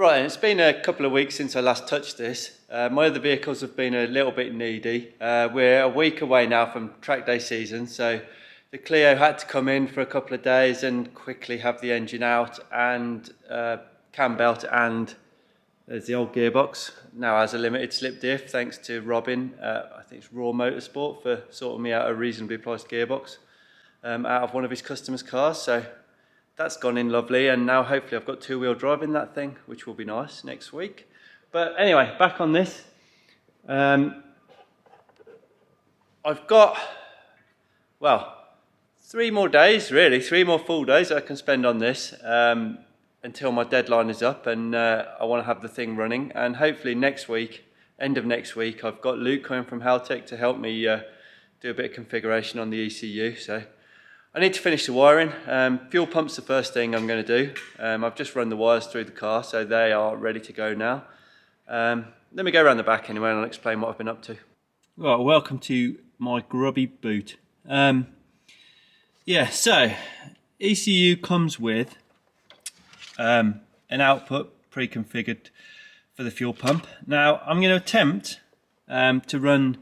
Right, it's been a couple of weeks since I last touched this. My other vehicles have been a little bit needy. We're a week away now from track day season, so the Clio had to come in for a couple of days and quickly have the engine out and cam belt, and there's the old gearbox. Now has a limited slip diff, thanks to Robin, I think it's Raw Motorsport, for sorting me out a reasonably priced gearbox out of one of his customers' cars. So that's gone in lovely, and now hopefully I've got two-wheel drive in that thing, which will be nice next week. But anyway, back on this. I've got, well, 3 more days, really, 3 more full days I can spend on this until my deadline is up, and I want to have the thing running. And hopefully next week, end of next week, I've got Luke coming from Haltech to help me do a bit of configuration on the ECU. So I need to finish the wiring. Fuel pumps the first thing I'm going to do. I've just run the wires through the car, so they are ready to go now. Let me go around the back anyway and I'll explain what I've been up to. Right, welcome to my grubby boot. Yeah, so ECU comes with an output pre-configured for the fuel pump. Now I'm going to attempt to run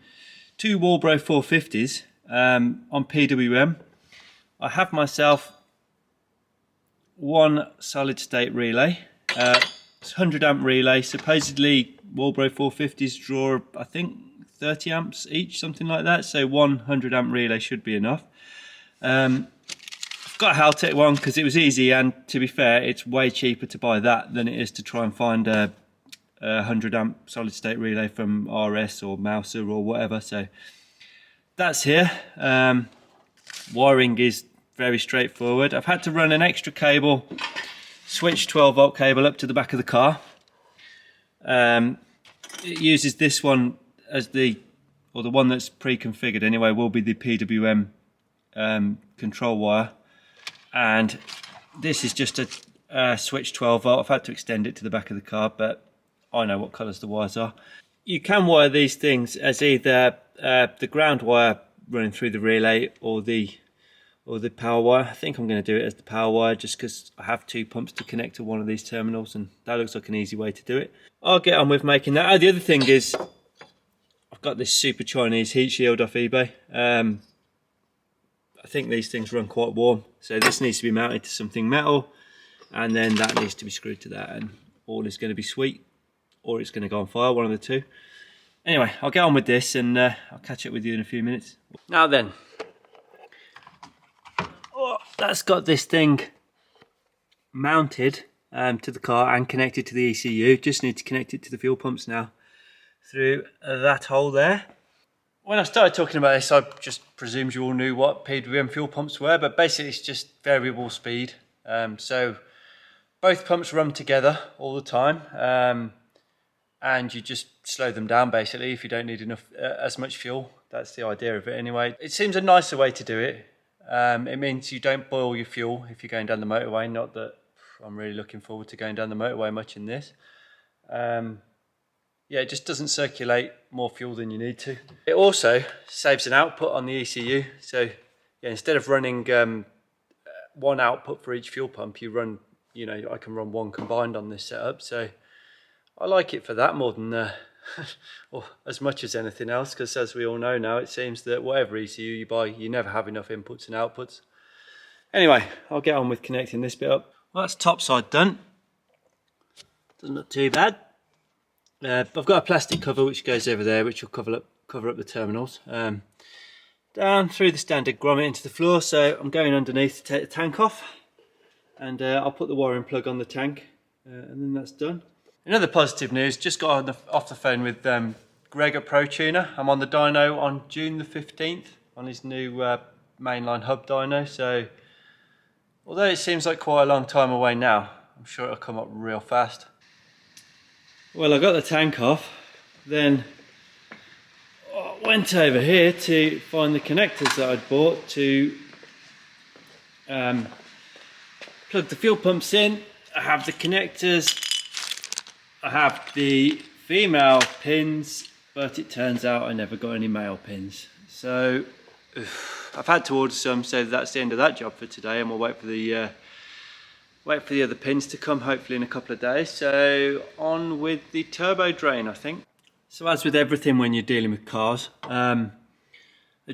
2 Walbro 450s on PWM. I have myself one solid state relay. It's 100 amp relay. Supposedly Walbro 450s draw, I think, 30 amps each, something like that. So 100 amp relay should be enough. I've got a Haltech one because it was easy, and to be fair, it's way cheaper to buy that than it is to try and find a 100 amp solid state relay from RS or Mouser or whatever. So that's here. Wiring is very straightforward. I've had to run an extra cable, switch 12 volt cable up to the back of the car. It uses this one as the one that's pre-configured anyway, will be the PWM control wire, and this is just a switch 12 volt. I've had to extend it to the back of the car, but I know what colours the wires are. You can wire these things as either the ground wire running through the relay or the power wire. I think I'm going to do it as the power wire just because I have 2 pumps to connect to one of these terminals, and that looks like an easy way to do it. I'll get on with making that. Oh, the other thing is I've got this super Chinese heat shield off eBay. I think these things run quite warm, so this needs to be mounted to something metal, and then that needs to be screwed to that, and all is going to be sweet, or it's going to go on fire, one of the two. Anyway, I'll get on with this, and I'll catch up with you in a few minutes. Now then, that's got this thing mounted to the car and connected to the ECU. Just need to connect it to the fuel pumps now through that hole there. When I started talking about this, I just presumed you all knew what PWM fuel pumps were, but basically it's just variable speed. So both pumps run together all the time, and you just slow them down basically if you don't need enough as much fuel. That's the idea of it anyway. It seems a nicer way to do it. It means you don't boil your fuel if you're going down the motorway. Not that I'm really looking forward to going down the motorway much in this. Yeah, it just doesn't circulate more fuel than you need to. It also saves an output on the ECU. So yeah, instead of running one output for each fuel pump, you run, I can run one combined on this setup. So I like it for that more than or as much as anything else, because as we all know now, it seems that whatever ECU you buy, you never have enough inputs and outputs. Anyway, I'll get on with connecting this bit up. Well, that's top side done. Doesn't look too bad. I've got a plastic cover which goes over there, which will cover up the terminals. Down through the standard grommet into the floor, so I'm going underneath to take the tank off, and I'll put the wiring plug on the tank, and then that's done. Another positive news, just got off the phone with Greg at Pro Tuner. I'm on the dyno on June the 15th on his new mainline hub dyno, so although it seems like quite a long time away now, I'm sure it'll come up real fast. Well, I got the tank off, then I went over here to find the connectors that I'd bought to plug the fuel pumps in. I have the connectors, I have the female pins, but it turns out I never got any male pins. So I've had to order some, so that's the end of that job for today, and we'll wait for the wait for the other pins to come, hopefully in a couple of days. So on with the turbo drain, I think. So as with everything when you're dealing with cars, a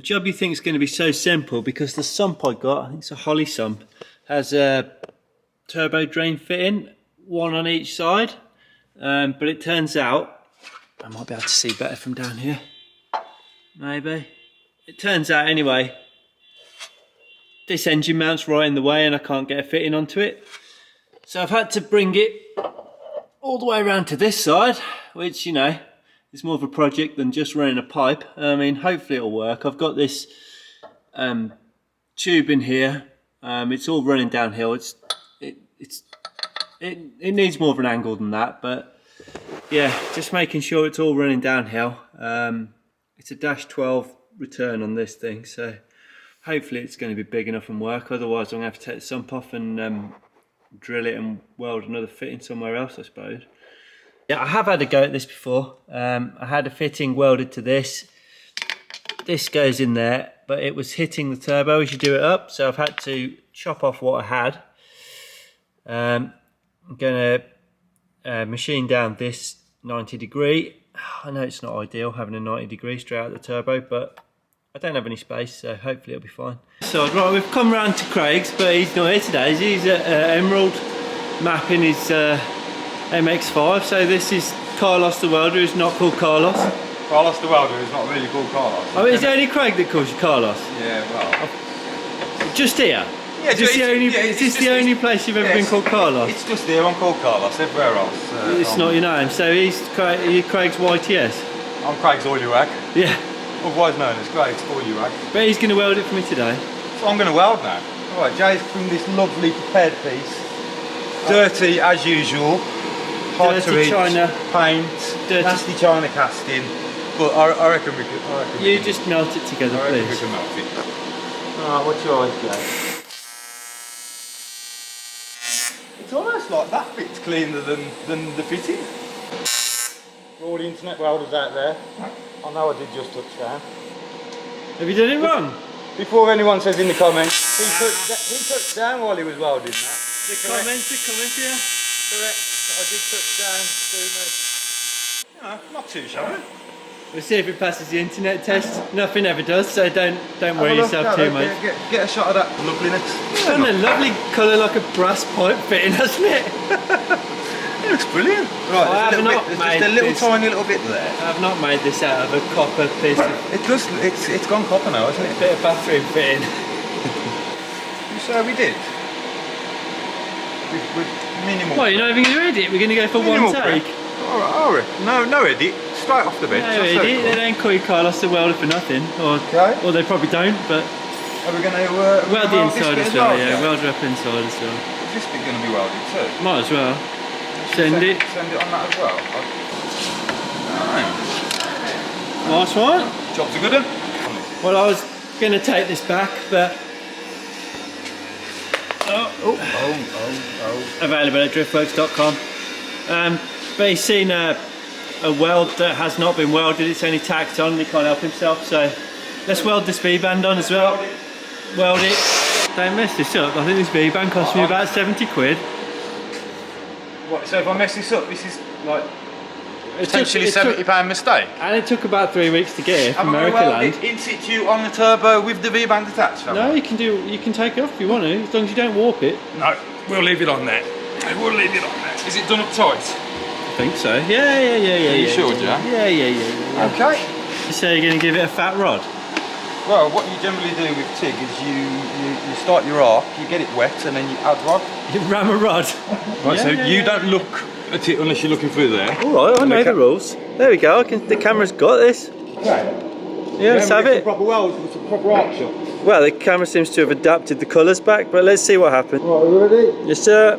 job you think is going to be so simple because the sump I got, I think it's a Holly sump, has a turbo drain fitting, one on each side. But it turns out, I might be able to see better from down here, maybe. It turns out anyway, this engine mount's right in the way and I can't get a fitting onto it. So I've had to bring it all the way around to this side, which, you know, is more of a project than just running a pipe. I mean, hopefully it'll work. I've got this tube in here. It's all running downhill. It needs more of an angle than that, but yeah, just making sure it's all running downhill. It's a -12 return on this thing, so hopefully it's going to be big enough and work. Otherwise I'm going to have to take the sump off and drill it and weld another fitting somewhere else, I suppose. Yeah, I have had a go at this before. I had a fitting welded to this. This goes in there, but it was hitting the turbo as you do it up, so I've had to chop off what I had. I'm going to machine down this 90°. I know it's not ideal having a 90° straight out the turbo, but I don't have any space, so hopefully it'll be fine. So right, we've come round to Craig's, but he's not here today. He's at Emerald mapping his MX-5. So this is Carlos the welder, who's not called Carlos. Carlos the welder is not really called Carlos. Oh, is it only Craig that calls you Carlos? Yeah, well. Just here? Yeah, is this the only place you've ever been called Carlos? It's just here, I'm called Carlos, everywhere else. It's not your name, so he's Craig's YTS? I'm Craig's oily rag. Yeah. Otherwise known as Craig's oily rag. But he's going to weld it for me today. So I'm going to weld now. Alright, Jay's from this lovely prepared piece. Dirty as usual. Hard to reach, China. Paint, nasty China casting. But I reckon we could. You just melt it together, I reckon please. we can melt it. Alright, what's yours, Jay? It's almost like that bit's cleaner than the fitting. For all the internet welders out there, I know I did just touch down. Have you done it wrong? Before anyone says in the comments, he touched down while he was welding that. The comments are coming for you. Correct, I did touch down, do me. You know, not too shabby. We'll see if it passes the internet test. Nothing ever does, so don't worry yourself too much. Get a shot of that loveliness. It's done a lovely colour like a brass pipe fitting, hasn't it? It looks brilliant. Right, there's just a little tiny little bit there. I've not made this out of a copper piece of... It's gone copper now, isn't it? A bit of bathroom fitting. So we did. With minimal. Well, you're not even going to edit, we're going to go for minimal one take. Alright, no edit, straight off the bench. No edit, they don't call you Carlos the welder for nothing. Or they probably don't, but... Are we going to weld the inside as well, yeah, weld up inside as well. Is this bit going to be welded too? Might as well. Send it on that as well. Nice one. Job's a good one. Well, I was going to take this back, but... Available at driftworks.com. But he's seen a weld that has not been welded, it's only tacked on and he can't help himself, so let's weld this V-band on as well. Weld it. Don't mess this up, I think this V-band cost me about 70 quid. What, so if I mess this up, this is like potentially £70 mistake? And it took about 3 weeks to get here from America land. In situ on the turbo with the V-band attached? No, you can take it off if you want to, as long as you don't warp it. No, we'll leave it on there. We'll leave it on there. Is it done up tight? I think so. Yeah. Are you sure, Joe? Yeah. Okay. So you're going to give it a fat rod? Well, what you generally do with TIG is you start your arc, you get it wet, and then you add rod. You ram a rod. Right, so you don't look at it unless you're looking through there. Alright, I know the rules. There we go, the camera's got this. Okay. Yeah, let's have it. Proper welds with some proper arc shot. Well, the camera seems to have adapted the colours back, but let's see what happens. Right, are you ready? Yes, sir.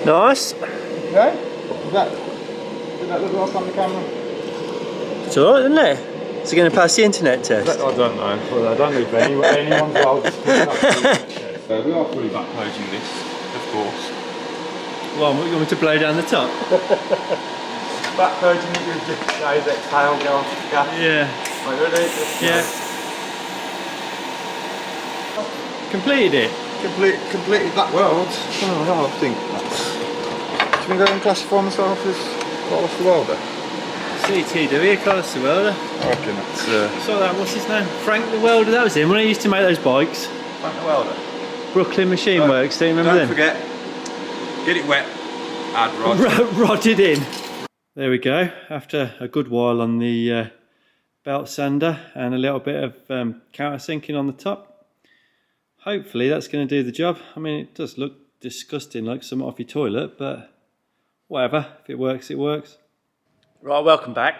Nice. Okay. Did that look like on the camera? It's alright, isn't it? Is it going to pass the internet test? I don't know. Well, I don't know if anyone's well. fair, we are fully back purging this, of course. Well, you want me to blow down the top? Back purging it with the guys exhale, go off the gas. Yeah. Right, ready? Yeah. Completed it? Completed that weld. Oh, no, I think that's... Should we go and classify myself as Carlos the welder? CTW, Carlos the welder. I reckon that's... Saw that, what's his name? Frank the welder, that was him when he used to make those bikes. Frank the welder. Brooklyn Machine Works, do you remember them? Don't forget, get it wet, add rod. Rodded in. There we go, after a good while on the belt sander and a little bit of countersinking on the top. Hopefully that's going to do the job. I mean, it does look disgusting, like something off your toilet, but whatever, if it works, it works. Right, welcome back.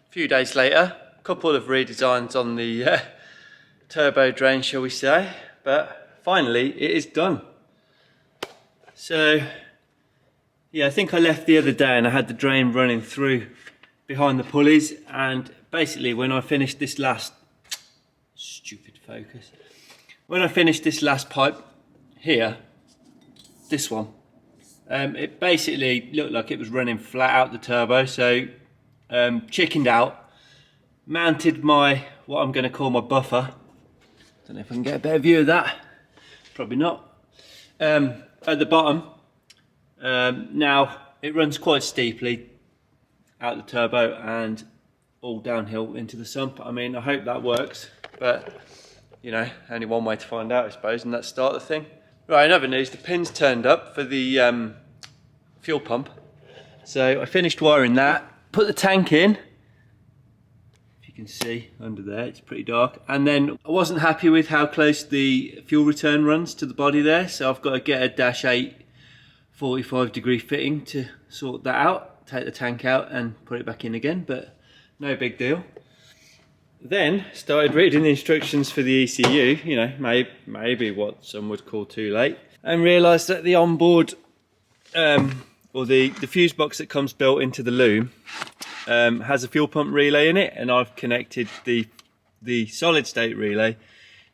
A few days later, a couple of redesigns on the turbo drain, shall we say, but finally it is done. So, yeah, I think I left the other day and I had the drain running through behind the pulleys, and basically when I finished this last, stupid focus, when I finished this last pipe here, this one, it basically looked like it was running flat out the turbo, so chickened out, mounted my, what I'm going to call my buffer. Don't know if I can get a better view of that, probably not, at the bottom. Now it runs quite steeply out the turbo and all downhill into the sump. I mean, I hope that works, but you know, only one way to find out, I suppose, and that's start the thing. Right, in other news, the pins turned up for the fuel pump. So I finished wiring that, put the tank in. If you can see under there, it's pretty dark. And then I wasn't happy with how close the fuel return runs to the body there, so I've got to get a -8 45-degree fitting to sort that out, take the tank out and put it back in again, but no big deal. Then started reading the instructions for the ECU, you know, maybe what some would call too late, and realised that the onboard, or the fuse box that comes built into the loom, has a fuel pump relay in it, and I've connected the solid state relay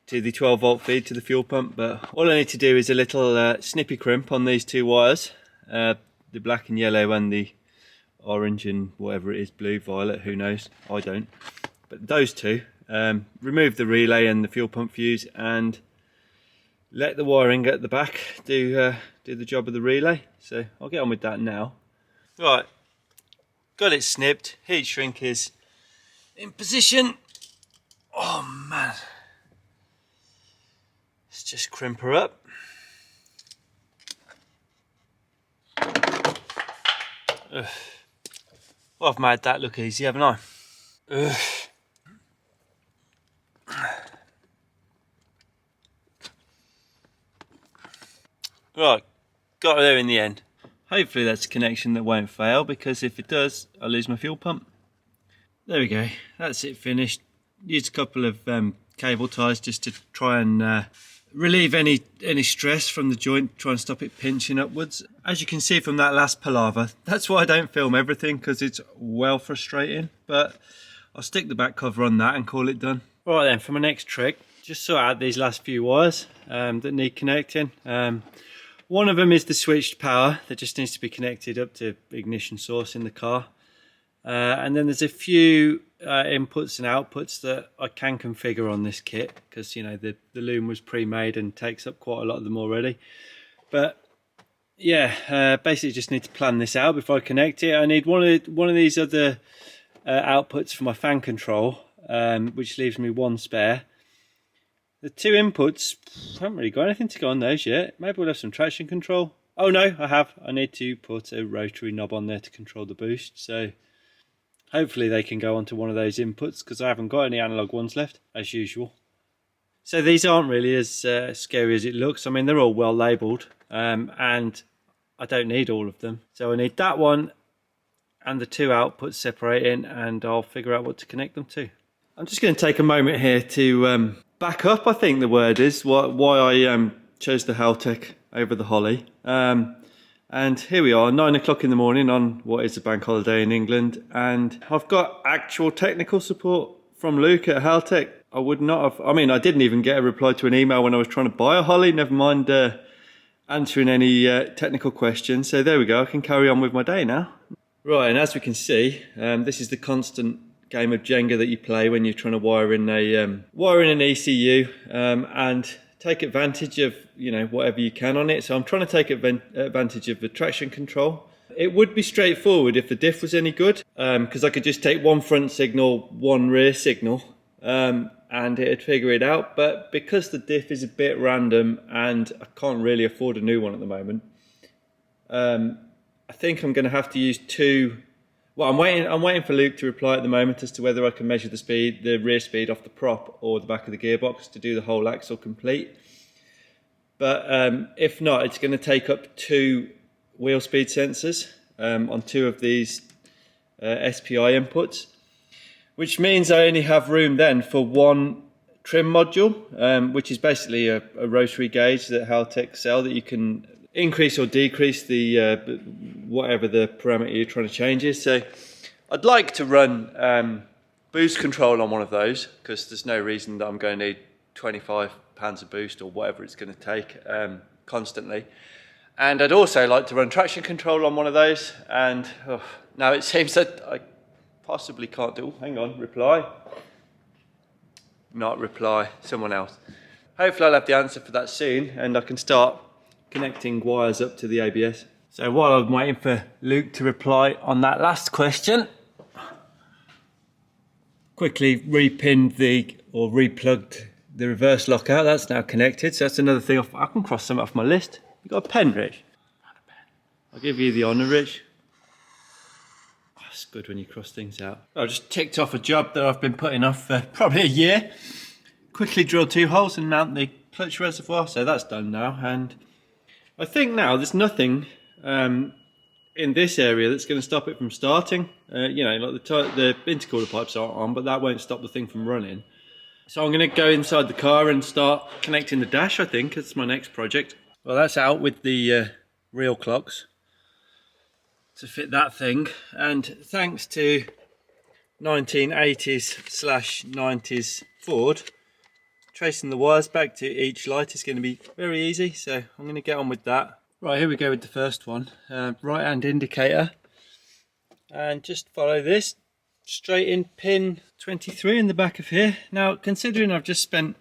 to the 12-volt feed to the fuel pump. But all I need to do is a little snippy crimp on these two wires, the black and yellow and the orange and whatever it is, blue, violet, who knows, I don't. But those two, remove the relay and the fuel pump fuse and let the wiring at the back do the job of the relay. So I'll get on with that now. Right, got it snipped, heat shrink is in position. Oh man, let's just crimp her up. Ugh. Well, I've made that look easy, haven't I? Ugh. Right, got her there in the end. Hopefully that's a connection that won't fail, because if it does, I'll lose my fuel pump. There we go, that's it finished. Used a couple of cable ties just to try and relieve any stress from the joint, try and stop it pinching upwards. As you can see from that last palaver, that's why I don't film everything, because it's well frustrating, but I'll stick the back cover on that and call it done. Right then, for my next trick, just sort out these last few wires that need connecting. One of them is the switched power that just needs to be connected up to ignition source in the car. And then there's a few inputs and outputs that I can configure on this kit, because you know the loom was pre-made and takes up quite a lot of them already. But yeah, basically just need to plan this out before I connect it. I need one of these other outputs for my fan control, which leaves me one spare. The two inputs, I haven't really got anything to go on those yet. Maybe we'll have some traction control. Oh no, I have. I need to put a rotary knob on there to control the boost. So hopefully they can go onto one of those inputs, because I haven't got any analog ones left, as usual. So these aren't really as scary as it looks. I mean, they're all well labelled, and I don't need all of them. So I need that one and the two outputs separating, and I'll figure out what to connect them to. I'm just going to take a moment here to back up, I think the word is, why I chose the Haltech over the Holly. And here we are, 9 o'clock in the morning on what is a bank holiday in England, and I've got actual technical support from Luke at Haltech. I would not have, I mean, I didn't even get a reply to an email when I was trying to buy a Holly, never mind answering any technical questions. So there we go, I can carry on with my day now. Right, and as we can see, this is the constant game of Jenga that you play when you're trying to wire in an ECU and take advantage of, you know, whatever you can on it. So I'm trying to take advantage of the traction control. It would be straightforward if the diff was any good, because I could just take one front signal, one rear signal, and it'd figure it out. But because the diff is a bit random and I can't really afford a new one at the moment, I think I'm going to have to use two. Well, I'm waiting for Luke to reply at the moment as to whether I can measure the speed, the rear speed off the prop or the back of the gearbox to do the whole axle complete. But if not, it's going to take up two wheel speed sensors on two of these SPI inputs, which means I only have room then for one trim module, which is basically a rotary gauge that Haltech sell that you can increase or decrease the whatever the parameter you're trying to change is. So I'd like to run boost control on one of those, because there's no reason that I'm going to need 25 pounds of boost or whatever it's going to take constantly. And I'd also like to run traction control on one of those. And now it seems that I possibly can't do. Hang on, reply. Not reply, someone else. Hopefully I'll have the answer for that soon and I can start connecting wires up to the ABS. So while I'm waiting for Luke to reply on that last question, quickly replugged the reverse lockout. That's now connected, so that's another thing. I can cross some off my list. You got a pen, Rich? I'll give you the honour, Rich. Oh, it's good when you cross things out. I just ticked off a job that I've been putting off for probably a year. Quickly drill 2 holes and mount the clutch reservoir, so that's done now. And I think now there's nothing in this area that's going to stop it from starting. You know, like the intercooler pipes aren't on, but that won't stop the thing from running. So I'm going to go inside the car and start connecting the dash, I think. That's my next project. Well, that's out with the real clocks to fit that thing. And thanks to 1980s/90s Ford, tracing the wires back to each light is going to be very easy. So I'm going to get on with that. Right, here we go with the first one. Right hand indicator. And just follow this straight in pin 23 in the back of here. Now, considering I've just spent,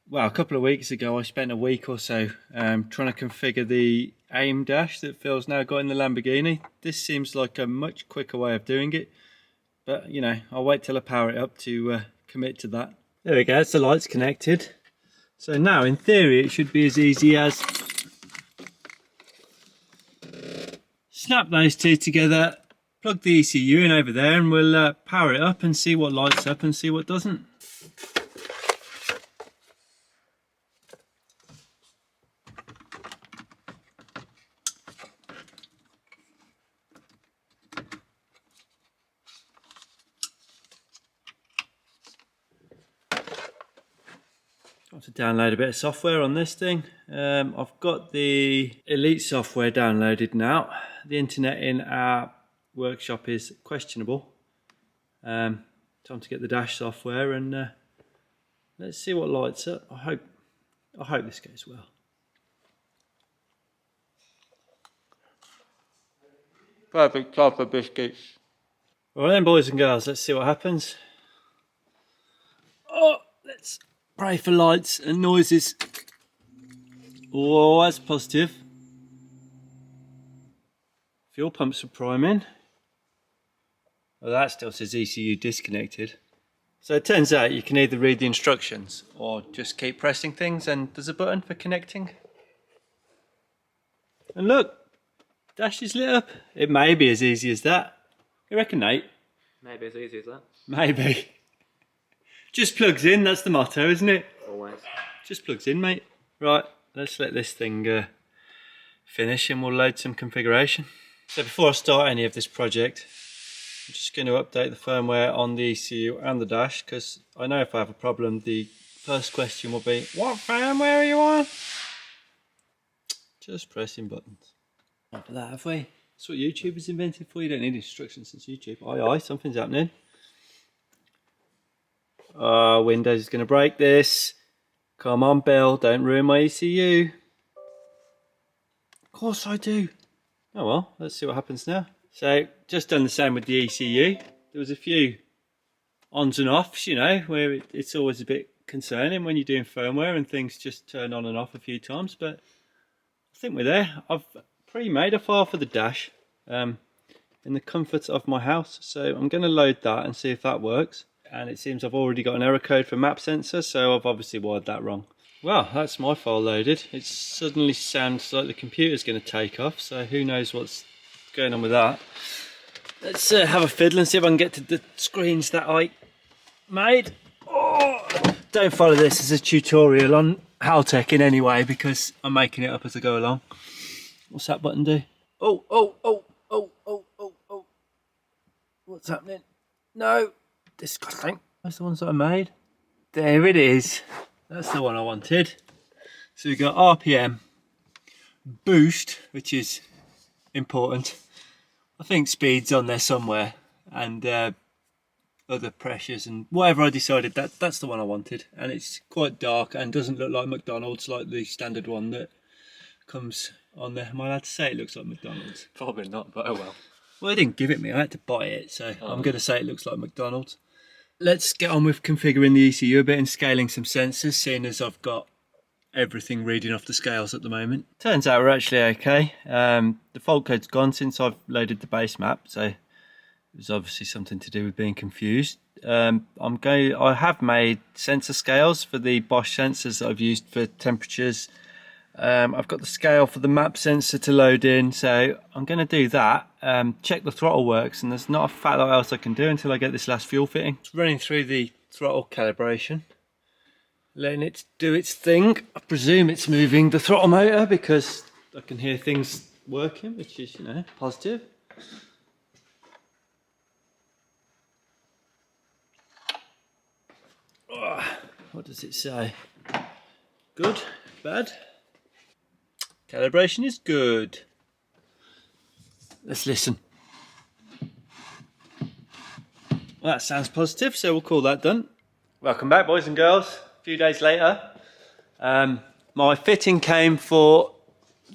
well, a couple of weeks ago I spent a week or so trying to configure the aim dash that Phil's now got in the Lamborghini. This seems like a much quicker way of doing it, but you know, I'll wait till I power it up to commit to that. There we go, it's the lights connected. So now in theory it should be as easy as snap those two together, plug the ECU in over there, and we'll power it up and see what lights up and see what doesn't. Got to download a bit of software on this thing. I've got the Elite software downloaded now. The internet in our workshop is questionable. Time to get the dash software and let's see what lights up. I hope this goes well. Perfect job for biscuits. Well then, boys and girls, let's see what happens. Oh, let's pray for lights and noises. Oh, that's positive. Fuel pumps are priming. Well, that still says ECU disconnected. So it turns out you can either read the instructions or just keep pressing things, and there's a button for connecting. And look, dash is lit up. It may be as easy as that. You reckon, Nate? Maybe as easy as that. Maybe. Just plugs in, that's the motto, isn't it? Always. Just plugs in, mate. Right, let's let this thing finish and we'll load some configuration. So before I start any of this project, I'm just going to update the firmware on the ECU and the dash, because I know if I have a problem, the first question will be, what firmware are you on? Just pressing buttons. After that, have we? That's what YouTube has invented for you. You don't need instructions since YouTube. Aye, aye, something's happening. Oh, Windows is going to break this. Come on, Bill, don't ruin my ECU. Of course I do. Oh well, let's see what happens now. So, just done the same with the ECU. There was a few ons and offs, you know, where it's always a bit concerning when you're doing firmware and things just turn on and off a few times, but I think we're there. I've pre-made a file for the dash in the comfort of my house, so I'm going to load that and see if that works. And it seems I've already got an error code for map sensor, so I've obviously wired that wrong. Well, that's my file loaded. It suddenly sounds like the computer's going to take off, so who knows what's going on with that. Let's have a fiddle and see if I can get to the screens that I made. Oh, don't follow this as a tutorial on Haltech in any way, because I'm making it up as I go along. What's that button do? Oh, oh, oh, oh, oh, oh, oh. What's happening? No. Disgusting. That's the ones that I made. There it is. That's the one I wanted. So we've got RPM, boost, which is important. I think speed's on there somewhere, and other pressures and whatever I decided, that's the one I wanted. And it's quite dark and doesn't look like McDonald's like the standard one that comes on there. Am I allowed to say it looks like McDonald's? Probably not, but oh well. Well, they didn't give it me, I had to buy it, so I'm going to say it looks like McDonald's. Let's get on with configuring the ECU a bit and scaling some sensors, seeing as I've got everything reading off the scales at the moment. Turns out we're actually okay. The fault code's gone since I've loaded the base map, so it was obviously something to do with being confused. I have made sensor scales for the Bosch sensors that I've used for temperatures. I've got the scale for the map sensor to load in, so I'm going to do that. Check the throttle works, and there's not a fat lot else I can do until I get this last fuel fitting. It's running through the throttle calibration, letting it do its thing. I presume it's moving the throttle motor because I can hear things working, which is, you know, positive. Oh, what does it say? Good? Bad? Calibration is good. Let's listen. Well, that sounds positive, so we'll call that done. Welcome back, boys and girls. A few days later. My fitting came for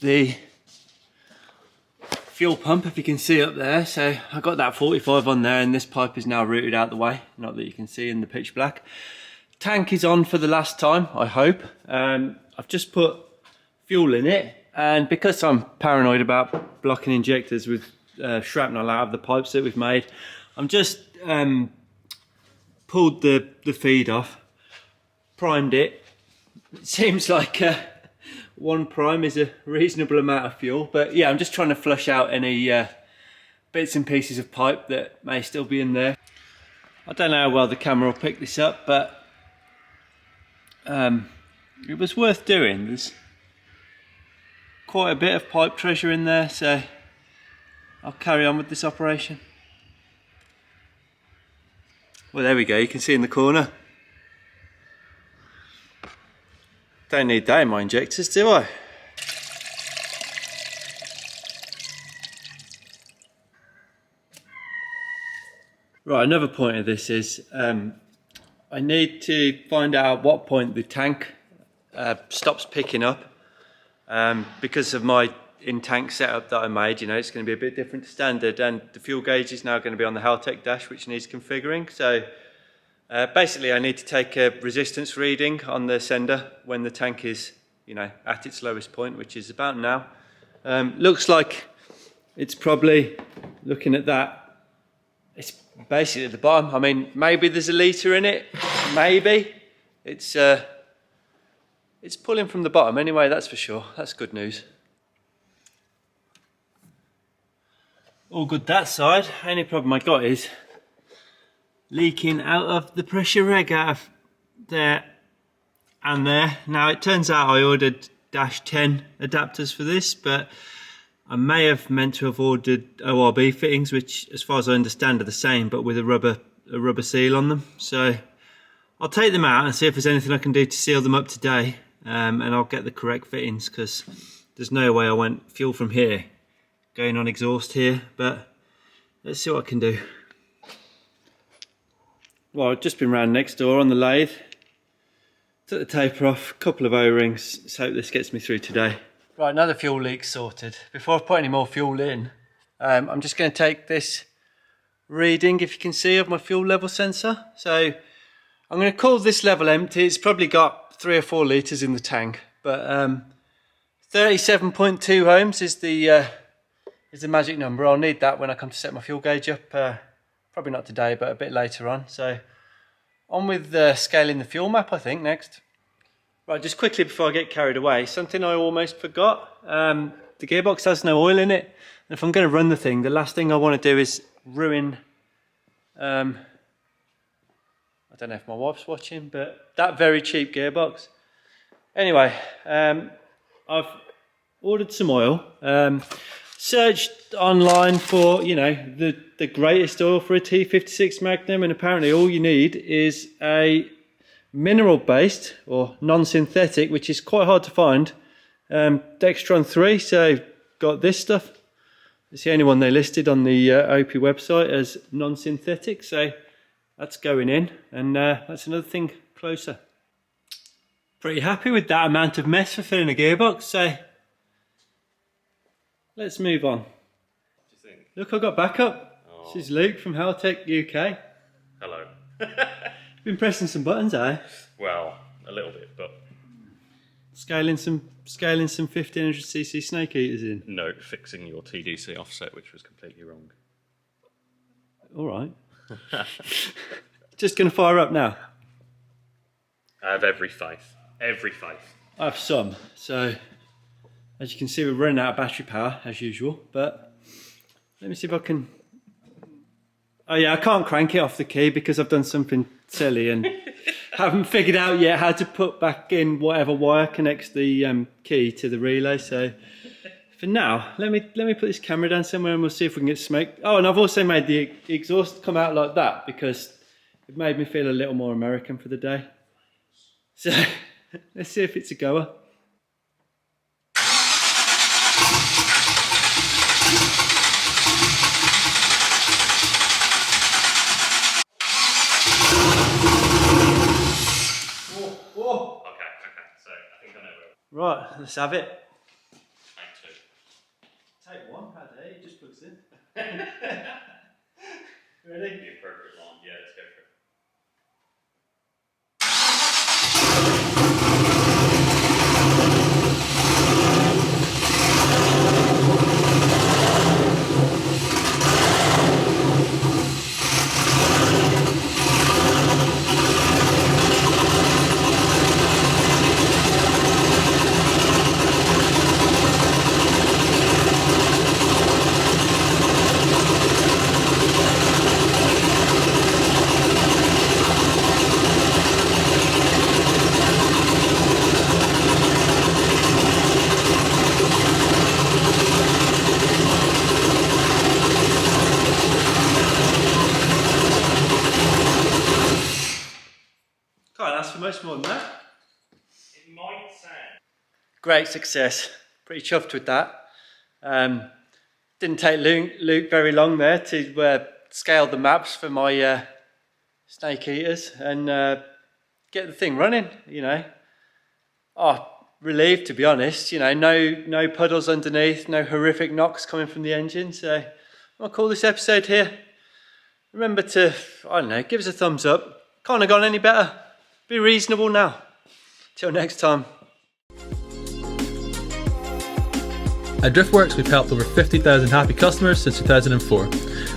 the fuel pump, if you can see up there. So I got that 45 on there, and this pipe is now routed out the way. Not that you can see in the pitch black. Tank is on for the last time, I hope. I've just put fuel in it. And because I'm paranoid about blocking injectors with shrapnel out of the pipes that we've made, I'm just pulled the feed off, primed it. It seems like 1 prime is a reasonable amount of fuel, but yeah, I'm just trying to flush out any bits and pieces of pipe that may still be in there. I don't know how well the camera will pick this up, but it was worth doing. There's quite a bit of pipe treasure in there, so I'll carry on with this operation. Well, there we go, you can see in the corner. Don't need that in my injectors, do I? Right, another point of this is I need to find out at what point the tank stops picking up. Because of my in-tank setup that I made, you know, it's going to be a bit different to standard, and the fuel gauge is now going to be on the Haltech dash, which needs configuring. So basically I need to take a resistance reading on the sender when the tank is, you know, at its lowest point, which is about now. Looks like it's probably, looking at that, it's basically at the bottom. I mean, maybe there's a litre in it, maybe. It's pulling from the bottom anyway, that's for sure. That's good news. All good that side. Only problem I got is leaking out of the pressure reg out of there and there. Now it turns out I ordered -10 adapters for this, but I may have meant to have ordered ORB fittings, which as far as I understand are the same, but with a rubber seal on them. So I'll take them out and see if there's anything I can do to seal them up today. And I'll get the correct fittings, because there's no way I want fuel from here going on exhaust here, but let's see what I can do. Well, I've just been round next door on the lathe. Took the taper off, a couple of O-rings. So hope this gets me through today. Right, another fuel leak sorted. Before I put any more fuel in, I'm just going to take this reading, if you can see, of my fuel level sensor. So I'm going to call this level empty. It's probably got 3 or 4 litres in the tank, but 37.2 ohms is the magic number. I'll need that when I come to set my fuel gauge up. Probably not today, but a bit later on. So on with scaling the fuel map, I think, next. Right, just quickly before I get carried away, something I almost forgot. The gearbox has no oil in it. And if I'm going to run the thing, the last thing I want to do is ruin... I don't know if my wife's watching, but that very cheap gearbox. Anyway, I've ordered some oil. Searched online for, you know, the greatest oil for a T56 Magnum, and apparently all you need is a mineral based or non-synthetic, which is quite hard to find, Dextron 3. So got this stuff. It's the only one they listed on the OP website as non-synthetic, so that's going in, and that's another thing closer. Pretty happy with that amount of mess for filling a gearbox, so let's move on. What do you think? Look, I got backup. Oh. This is Luke from Haltech UK. Hello. Been pressing some buttons, eh? Well, a little bit, but scaling some 1500cc snake eaters in. No, fixing your TDC offset, which was completely wrong. All right. Just gonna fire up now. I have every faith. Every faith. I have some. So, as you can see, we're running out of battery power as usual. But let me see if I can. Oh yeah, I can't crank it off the key because I've done something silly and haven't figured out yet how to put back in whatever wire connects the key to the relay. So for now, let me put this camera down somewhere and we'll see if we can get smoke. Oh, and I've also made the exhaust come out like that because it made me feel a little more American for the day. So let's see if it's a goer. Right, let's have it. Take 1, how dare you, just plugs in. Ready? The appropriate line, yeah, let's go for it. Can't ask for much more than that. It might sound. Great success. Pretty chuffed with that. Didn't take Luke very long there to scale the maps for my snake eaters and get the thing running, you know. Oh, relieved to be honest, you know, no puddles underneath, no horrific knocks coming from the engine. So I'll call this episode here. Remember to, I don't know, give us a thumbs up. Can't have gone any better. Be reasonable now. Till next time. At Driftworks, we've helped over 50,000 happy customers since 2004.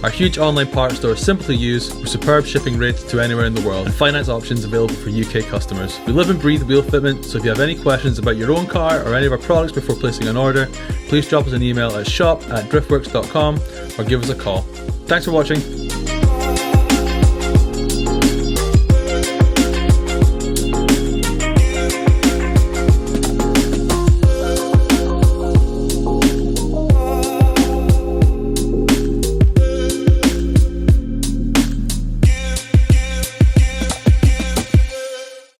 Our huge online parts store is simple to use, with superb shipping rates to anywhere in the world, and finance options available for UK customers. We live and breathe wheel fitment, so if you have any questions about your own car or any of our products before placing an order, please drop us an email at shop@driftworks.com or give us a call. Thanks for watching.